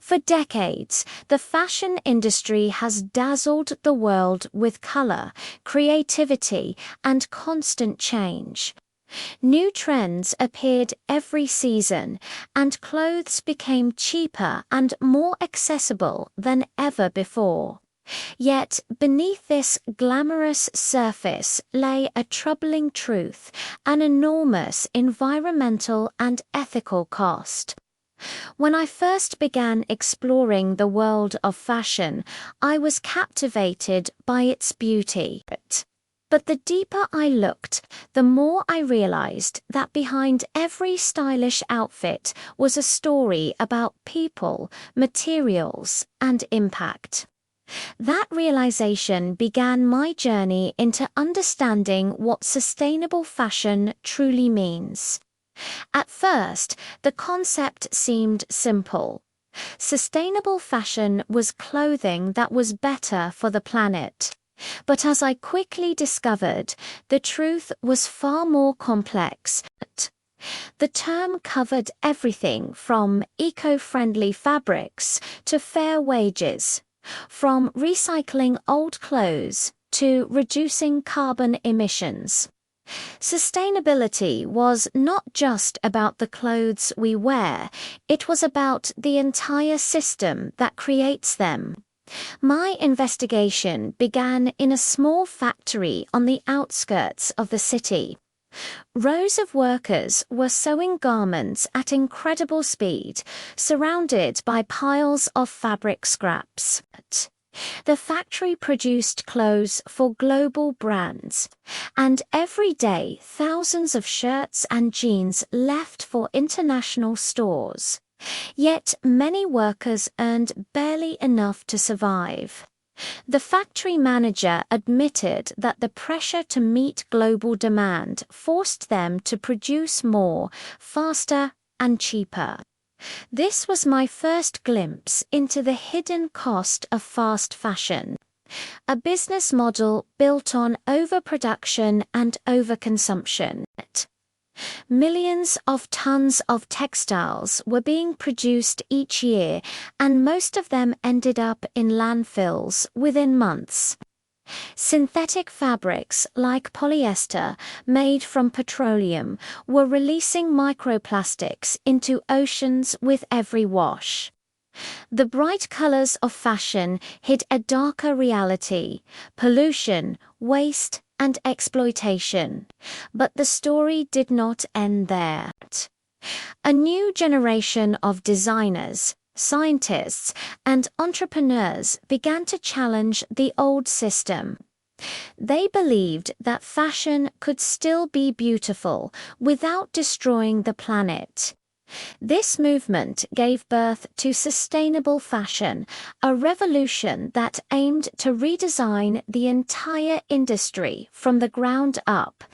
For decades, the fashion industry has dazzled the world with color, creativity, and constant change. New trends appeared every season, and clothes became cheaper and more accessible than ever before. Yet, beneath this glamorous surface lay a troubling truth, an enormous environmental and ethical cost. When I first began exploring the world of fashion, I was captivated by its beauty. But the deeper I looked, the more I realized that behind every stylish outfit was a story about people, materials, and impact. That realization began my journey into understanding what sustainable fashion truly means. At first, the concept seemed simple. Sustainable fashion was clothing that was better for the planet. But as I quickly discovered, the truth was far more complex. The term covered everything from eco-friendly fabrics to fair wages, from recycling old clothes to reducing carbon emissions. Sustainability was not just about the clothes we wear, it was about the entire system that creates them. My investigation began in a small factory on the outskirts of the city. Rows of workers were sewing garments at incredible speed, surrounded by piles of fabric scraps. The factory produced clothes for global brands, and every day thousands of shirts and jeans left for international stores. Yet many workers earned barely enough to survive. The factory manager admitted that the pressure to meet global demand forced them to produce more, faster, and cheaper. This was my first glimpse into the hidden cost of fast fashion, a business model built on overproduction and overconsumption. Millions of tons of textiles were being produced each year, and most of them ended up in landfills within months. Synthetic fabrics like polyester, made from petroleum, were releasing microplastics into oceans with every wash. The bright colors of fashion hid a darker reality: pollution, waste, and exploitation. But the story did not end there. A new generation of designers, scientists, and entrepreneurs began to challenge the old system. They believed that fashion could still be beautiful without destroying the planet. This movement gave birth to sustainable fashion, a revolution that aimed to redesign the entire industry from the ground up.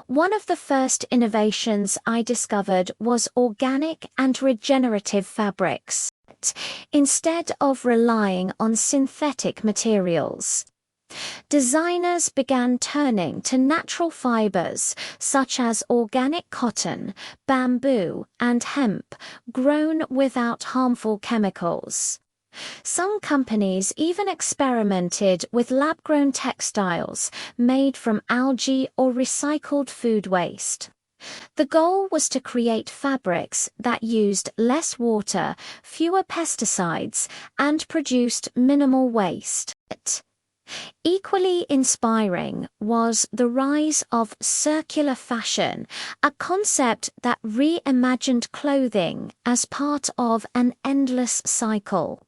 One of the first innovations I discovered was organic and regenerative fabrics, instead of relying on synthetic materials. Designers began turning to natural fibers such as organic cotton, bamboo, and hemp, grown without harmful chemicals. Some companies even experimented with lab-grown textiles made from algae or recycled food waste. The goal was to create fabrics that used less water, fewer pesticides, and produced minimal waste. Equally inspiring was the rise of circular fashion, a concept that reimagined clothing as part of an endless cycle.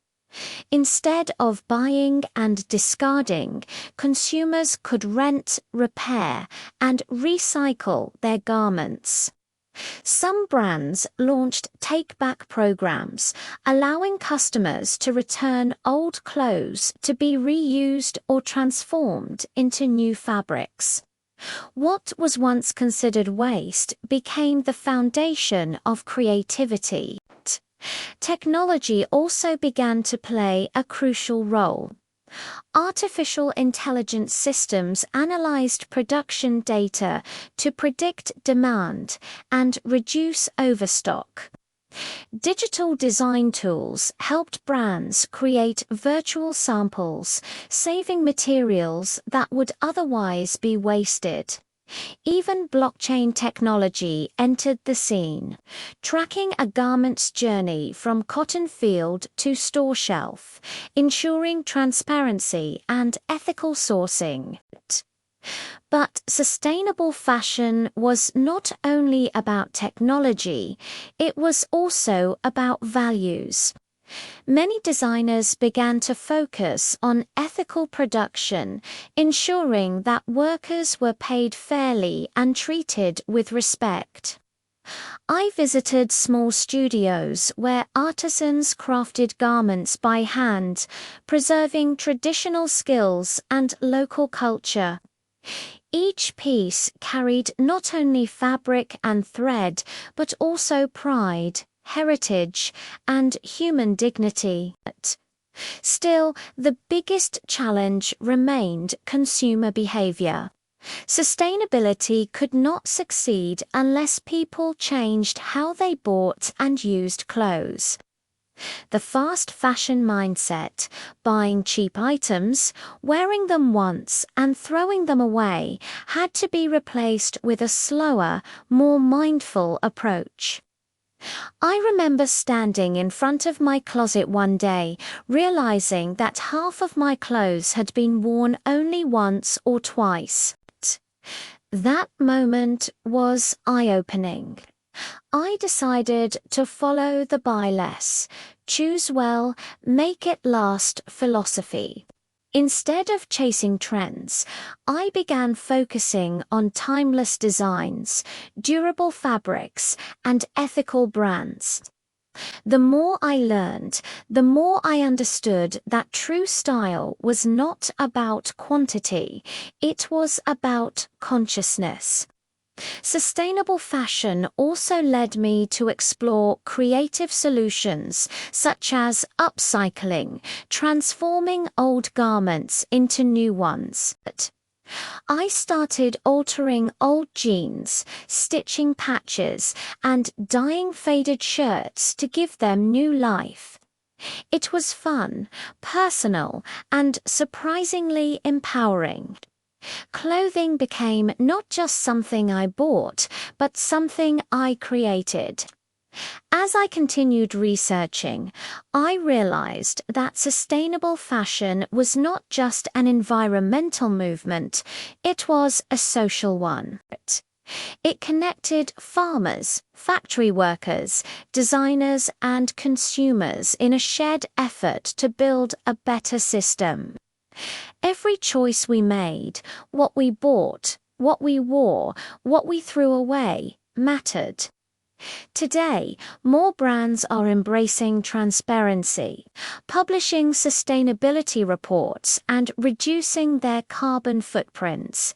Instead of buying and discarding, consumers could rent, repair, and recycle their garments. Some brands launched take-back programs, allowing customers to return old clothes to be reused or transformed into new fabrics. What was once considered waste became the foundation of creativity. Technology also began to play a crucial role. Artificial intelligence systems analyzed production data to predict demand and reduce overstock. Digital design tools helped brands create virtual samples, saving materials that would otherwise be wasted. Even blockchain technology entered the scene, tracking a garment's journey from cotton field to store shelf, ensuring transparency and ethical sourcing. But sustainable fashion was not only about technology, it was also about values. Many designers began to focus on ethical production, ensuring that workers were paid fairly and treated with respect. I visited small studios where artisans crafted garments by hand, preserving traditional skills and local culture. Each piece carried not only fabric and thread, but also pride, heritage, and human dignity. Still, the biggest challenge remained consumer behavior. Sustainability could not succeed unless people changed how they bought and used clothes. The fast fashion mindset, buying cheap items, wearing them once and throwing them away, had to be replaced with a slower, more mindful approach. I remember standing in front of my closet one day, realizing that half of my clothes had been worn only once or twice. That moment was eye-opening. I decided to follow the buy less, choose well, make it last philosophy. Instead of chasing trends, I began focusing on timeless designs, durable fabrics, and ethical brands. The more I learned, the more I understood that true style was not about quantity, it was about consciousness. Sustainable fashion also led me to explore creative solutions such as upcycling, transforming old garments into new ones. I started altering old jeans, stitching patches, and dyeing faded shirts to give them new life. It was fun, personal, and surprisingly empowering. Clothing became not just something I bought, but something I created. As I continued researching, I realized that sustainable fashion was not just an environmental movement, it was a social one. It connected farmers, factory workers, designers, and consumers in a shared effort to build a better system. Every choice we made, what we bought, what we wore, what we threw away, mattered. Today, more brands are embracing transparency, publishing sustainability reports, and reducing their carbon footprints.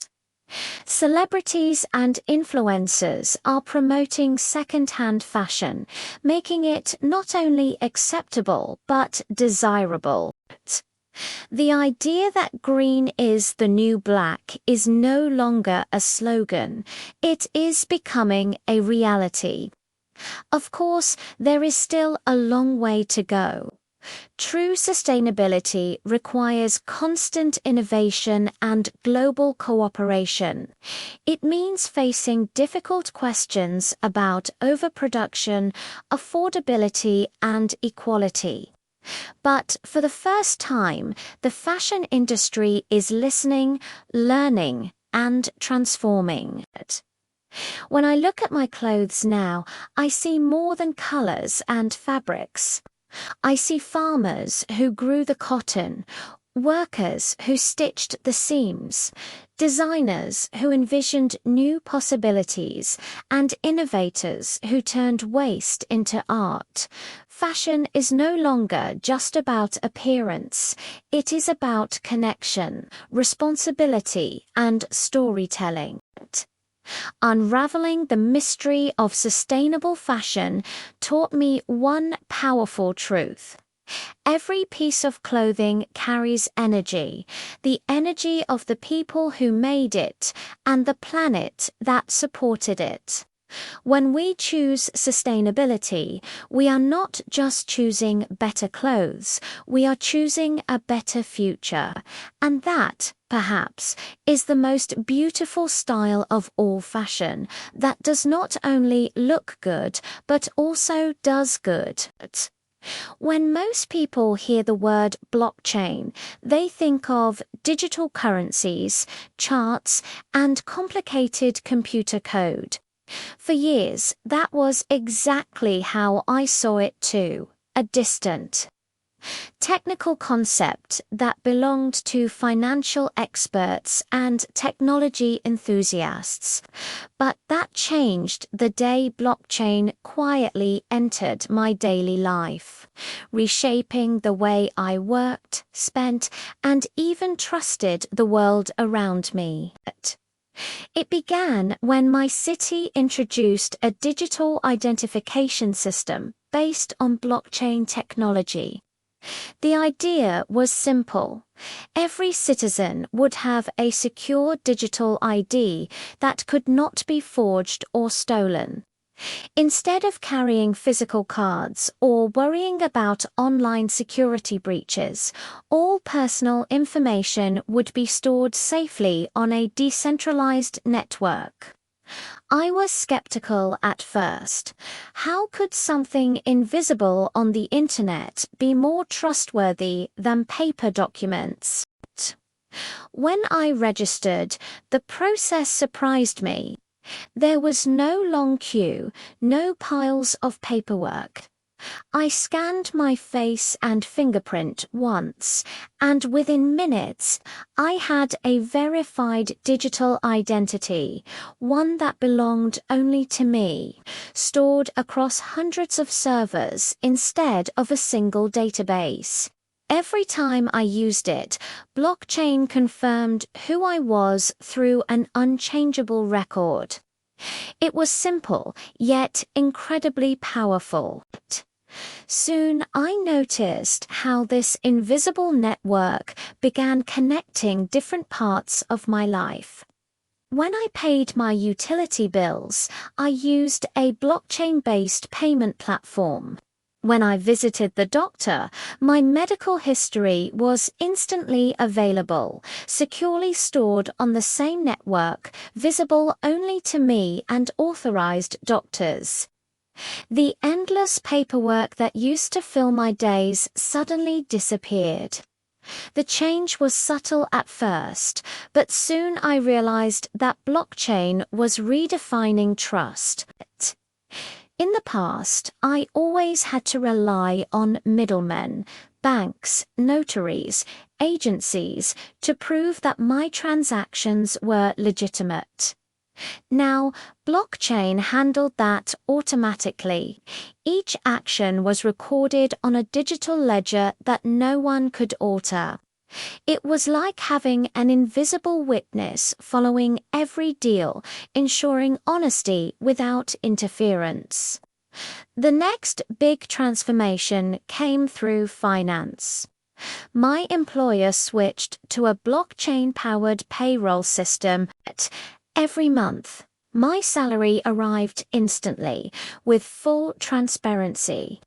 Celebrities and influencers are promoting second-hand fashion, making it not only acceptable but desirable. The idea that green is the new black is no longer a slogan, it is becoming a reality. Of course, there is still a long way to go. True sustainability requires constant innovation and global cooperation. It means facing difficult questions about overproduction, affordability, and equality. But for the first time, the fashion industry is listening, learning, and transforming. When I look at my clothes now, I see more than colors and fabrics. I see farmers who grew the cotton, workers who stitched the seams, designers who envisioned new possibilities, and innovators who turned waste into art. Fashion is no longer just about appearance, it is about connection, responsibility, and storytelling. Unraveling the mystery of sustainable fashion taught me one powerful truth. Every piece of clothing carries energy, the energy of the people who made it and the planet that supported it. When we choose sustainability, we are not just choosing better clothes, we are choosing a better future. And that, perhaps, is the most beautiful style of all fashion, that does not only look good, but also does good. When most people hear the word blockchain, they think of digital currencies, charts, and complicated computer code. For years, that was exactly how I saw it too, a distant, technical concept that belonged to financial experts and technology enthusiasts. But that changed the day blockchain quietly entered my daily life, reshaping the way I worked, spent, and even trusted the world around me. It began when my city introduced a digital identification system based on blockchain technology. The idea was simple. Every citizen would have a secure digital ID that could not be forged or stolen. Instead of carrying physical cards or worrying about online security breaches, all personal information would be stored safely on a decentralized network. I was skeptical at first. How could something invisible on the internet be more trustworthy than paper documents? When I registered, the process surprised me. There was no long queue, no piles of paperwork. I scanned my face and fingerprint once, and within minutes, I had a verified digital identity, one that belonged only to me, stored across hundreds of servers instead of a single database. Every time I used it, blockchain confirmed who I was through an unchangeable record. It was simple, yet incredibly powerful. Soon I noticed how this invisible network began connecting different parts of my life. When I paid my utility bills, I used a blockchain-based payment platform. When I visited the doctor, my medical history was instantly available, securely stored on the same network, visible only to me and authorized doctors. The endless paperwork that used to fill my days suddenly disappeared. The change was subtle at first, but soon I realized that blockchain was redefining trust. In the past, I always had to rely on middlemen, banks, notaries, agencies to prove that my transactions were legitimate. Now, blockchain handled that automatically. Each action was recorded on a digital ledger that no one could alter. It was like having an invisible witness following every deal, ensuring honesty without interference. The next big transformation came through finance. My employer switched to a blockchain-powered payroll system. Every month, my salary arrived instantly, with full transparency.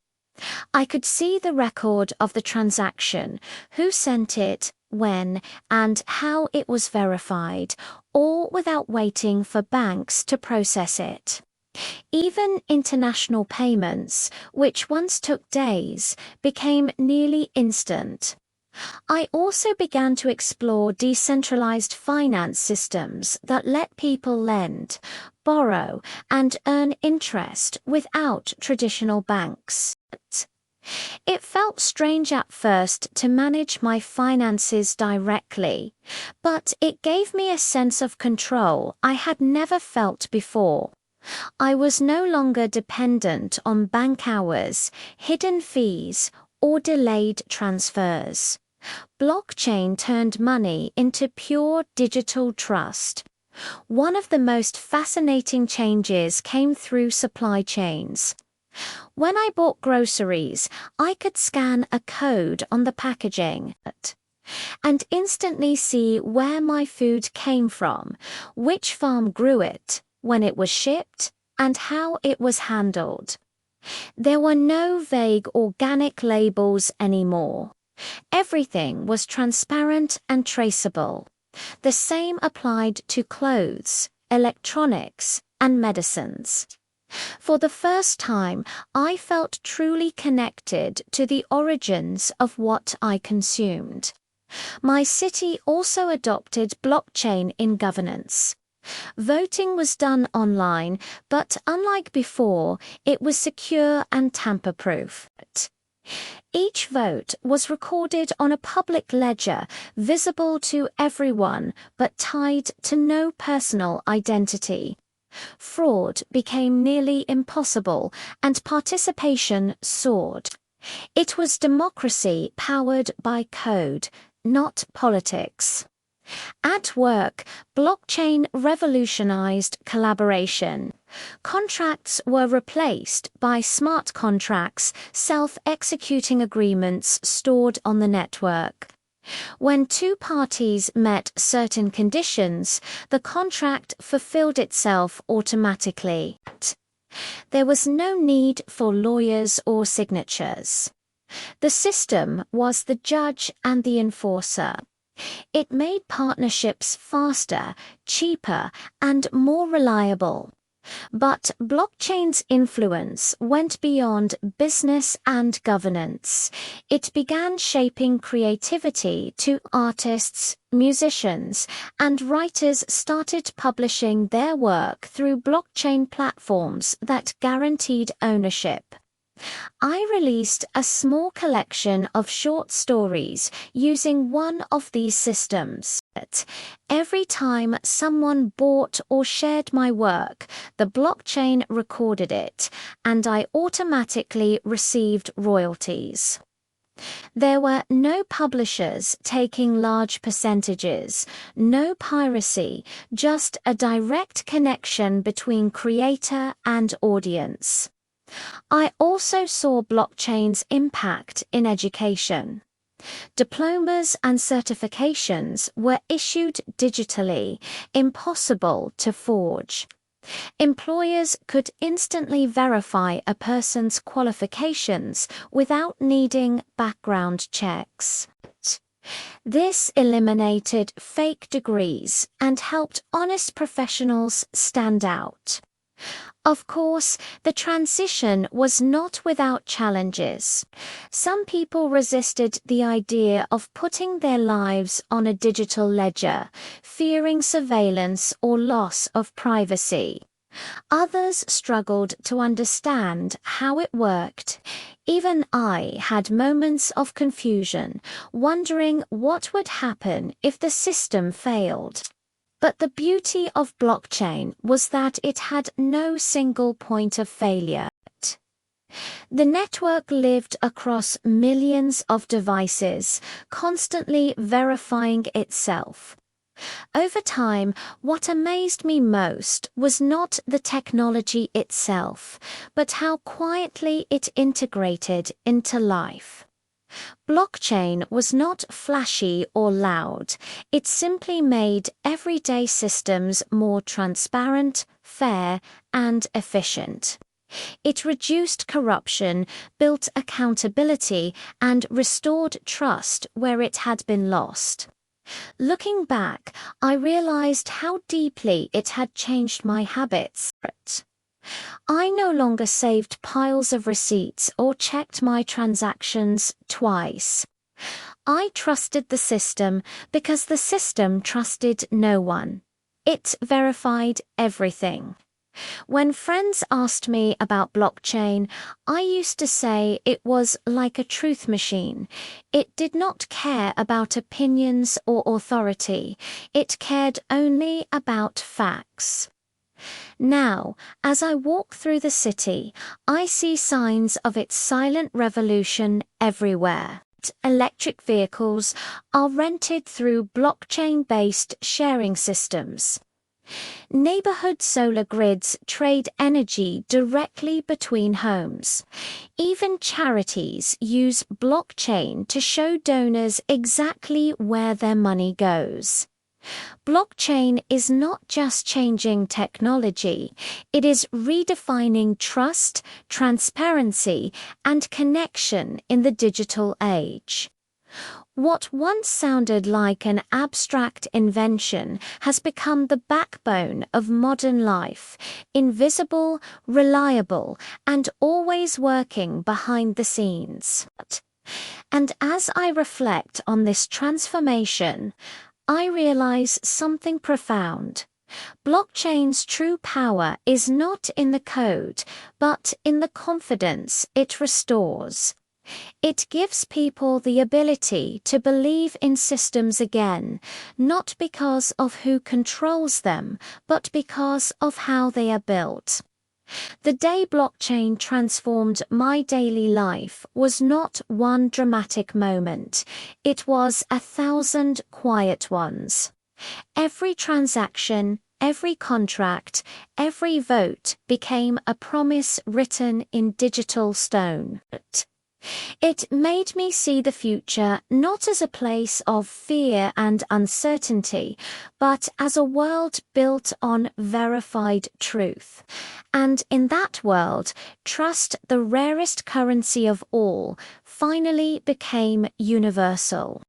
I could see the record of the transaction, who sent it, when, and how it was verified, all without waiting for banks to process it. Even international payments, which once took days, became nearly instant. I also began to explore decentralized finance systems that let people lend, borrow, and earn interest without traditional banks. It felt strange at first to manage my finances directly, but it gave me a sense of control I had never felt before. I was no longer dependent on bank hours, hidden fees, or delayed transfers. Blockchain turned money into pure digital trust. One of the most fascinating changes came through supply chains. When I bought groceries, I could scan a code on the packaging and instantly see where my food came from, which farm grew it, when it was shipped, and how it was handled. There were no vague organic labels anymore. Everything was transparent and traceable. The same applied to clothes, electronics, and medicines. For the first time, I felt truly connected to the origins of what I consumed. My city also adopted blockchain in governance. Voting was done online, but unlike before, it was secure and tamper-proof. Each vote was recorded on a public ledger, visible to everyone, but tied to no personal identity. Fraud became nearly impossible, and participation soared. It was democracy powered by code, not politics. At work, blockchain revolutionized collaboration. Contracts were replaced by smart contracts, self-executing agreements stored on the network. When two parties met certain conditions, the contract fulfilled itself automatically. There was no need for lawyers or signatures. The system was the judge and the enforcer. It made partnerships faster, cheaper, and more reliable. But blockchain's influence went beyond business and governance. It began shaping creativity too. Artists, musicians, and writers started publishing their work through blockchain platforms that guaranteed ownership. I released a small collection of short stories using one of these systems. Every time someone bought or shared my work, the blockchain recorded it, and I automatically received royalties. There were no publishers taking large percentages, no piracy, just a direct connection between creator and audience. I also saw blockchain's impact in education. Diplomas and certifications were issued digitally, impossible to forge. Employers could instantly verify a person's qualifications without needing background checks. This eliminated fake degrees and helped honest professionals stand out. Of course, the transition was not without challenges. Some people resisted the idea of putting their lives on a digital ledger, fearing surveillance or loss of privacy. Others struggled to understand how it worked. Even I had moments of confusion, wondering what would happen if the system failed. But the beauty of blockchain was that it had no single point of failure. The network lived across millions of devices, constantly verifying itself. Over time, what amazed me most was not the technology itself, but how quietly it integrated into life. Blockchain was not flashy or loud. It simply made everyday systems more transparent, fair, and efficient. It reduced corruption, built accountability, and restored trust where it had been lost. Looking back, I realized how deeply it had changed my habits. I no longer saved piles of receipts or checked my transactions twice. I trusted the system because the system trusted no one. It verified everything. When friends asked me about blockchain, I used to say it was like a truth machine. It did not care about opinions or authority. It cared only about facts. Now, as I walk through the city, I see signs of its silent revolution everywhere. Electric vehicles are rented through blockchain-based sharing systems. Neighborhood solar grids trade energy directly between homes. Even charities use blockchain to show donors exactly where their money goes. Blockchain is not just changing technology, it is redefining trust, transparency, and connection in the digital age. What once sounded like an abstract invention has become the backbone of modern life, invisible, reliable, and always working behind the scenes. And as I reflect on this transformation, I realize something profound. Blockchain's true power is not in the code, but in the confidence it restores. It gives people the ability to believe in systems again, not because of who controls them, but because of how they are built. The day blockchain transformed my daily life was not one dramatic moment. It was 1,000 quiet ones. Every transaction, every contract, every vote became a promise written in digital stone. It made me see the future not as a place of fear and uncertainty, but as a world built on verified truth. And in that world, trust, the rarest currency of all, finally became universal.